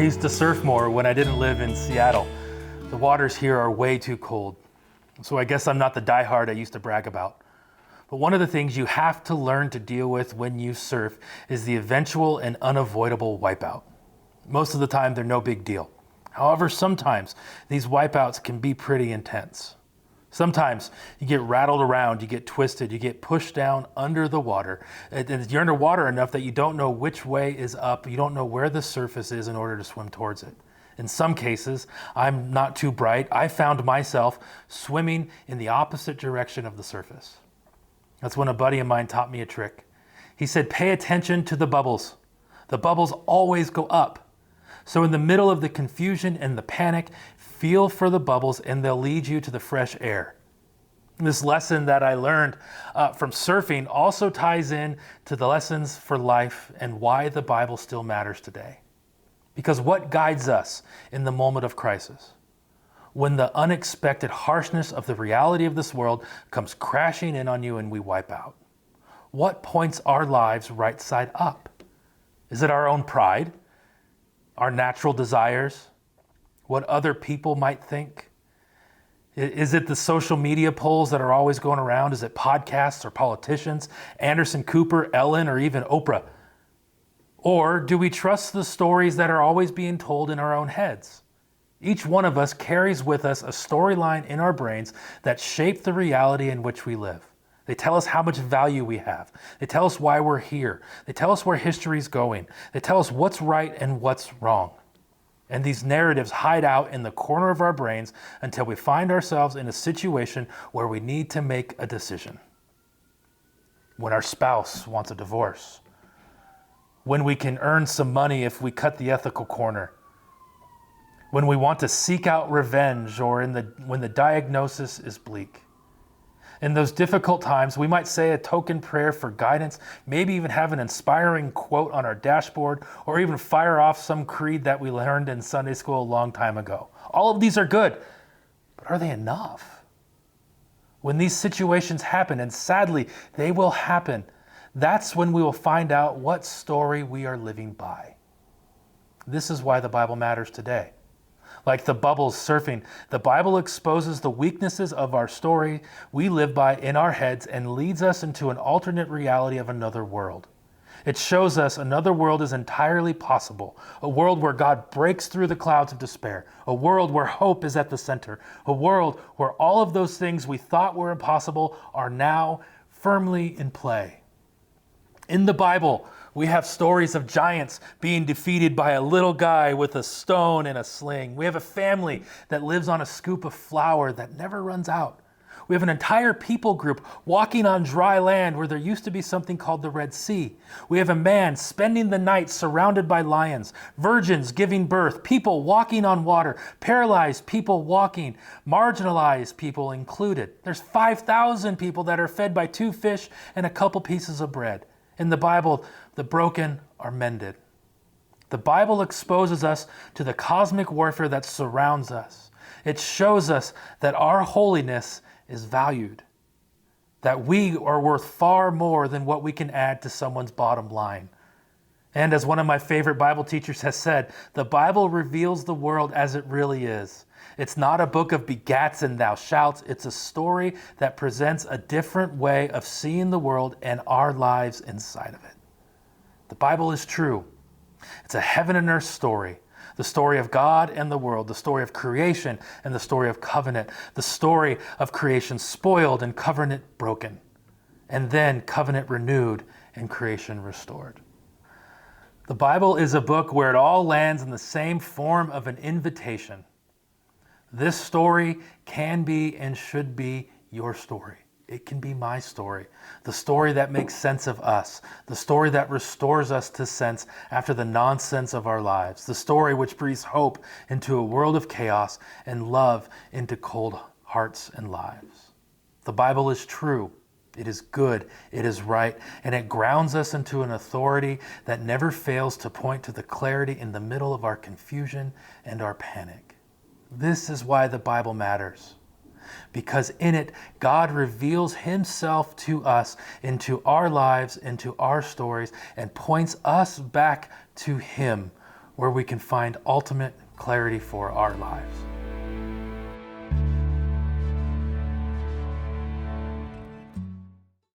used to surf more when I didn't live in Seattle. The waters here are way too cold, so I guess I'm not the diehard I used to brag about. But one of the things you have to learn to deal with when you surf is the eventual and unavoidable wipeout. Most of the time, they're no big deal. However, sometimes these wipeouts can be pretty intense. Sometimes you get rattled around, you get twisted, you get pushed down under the water. And you're underwater enough that you don't know which way is up, you don't know where the surface is in order to swim towards it. In some cases, I'm not too bright, I found myself swimming in the opposite direction of the surface. That's when a buddy of mine taught me a trick. He said, pay attention to the bubbles. The bubbles always go up. So in the middle of the confusion and the panic, feel for the bubbles and they'll lead you to the fresh air. This lesson that I learned from surfing also ties in to the lessons for life and why the Bible still matters today. Because what guides us in the moment of crisis? When the unexpected harshness of the reality of this world comes crashing in on you and we wipe out. What points our lives right side up? Is it our own pride? Our natural desires? What other people might think? Is it the social media polls that are always going around? Is it podcasts or politicians, Anderson Cooper, Ellen, or even Oprah? Or do we trust the stories that are always being told in our own heads? Each one of us carries with us a storyline in our brains that shape the reality in which we live. They tell us how much value we have. They tell us why we're here. They tell us where history's going. They tell us what's right and what's wrong. And these narratives hide out in the corner of our brains until we find ourselves in a situation where we need to make a decision. When our spouse wants a divorce. When we can earn some money if we cut the ethical corner. When we want to seek out revenge or when the diagnosis is bleak. In those difficult times, we might say a token prayer for guidance, maybe even have an inspiring quote on our dashboard, or even fire off some creed that we learned in Sunday school a long time ago. All of these are good, but are they enough? When these situations happen, and sadly, they will happen, that's when we will find out what story we are living by. This is why the Bible matters today. Like the bubbles surfing, the Bible exposes the weaknesses of our story we live by in our heads and leads us into an alternate reality of another world. It shows us another world is entirely possible, a world where God breaks through the clouds of despair, a world where hope is at the center, a world where all of those things we thought were impossible are now firmly in play. In the Bible, we have stories of giants being defeated by a little guy with a stone and a sling. We have a family that lives on a scoop of flour that never runs out. We have an entire people group walking on dry land where there used to be something called the Red Sea. We have a man spending the night surrounded by lions, virgins giving birth, people walking on water, paralyzed people walking, marginalized people included. There's 5,000 people that are fed by 2 fish and a couple pieces of bread. In the Bible, the broken are mended. The Bible exposes us to the cosmic warfare that surrounds us. It shows us that our holiness is valued, that we are worth far more than what we can add to someone's bottom line. And as one of my favorite Bible teachers has said, the Bible reveals the world as it really is. It's not a book of begats and thou shalts. It's a story that presents a different way of seeing the world and our lives inside of it. The Bible is true. It's a heaven and earth story. The story of God and the world, the story of creation and the story of covenant, the story of creation spoiled and covenant broken, and then covenant renewed and creation restored. The Bible is a book where it all lands in the same form of an invitation. This story can be and should be your story. It can be my story. The story that makes sense of us. The story that restores us to sense after the nonsense of our lives. The story which breathes hope into a world of chaos and love into cold hearts and lives. The Bible is true. It is good. It is right. And it grounds us into an authority that never fails to point to the clarity in the middle of our confusion and our panic. This is why the Bible matters. Because in it, God reveals himself to us into our lives, into our stories, and points us back to him where we can find ultimate clarity for our lives.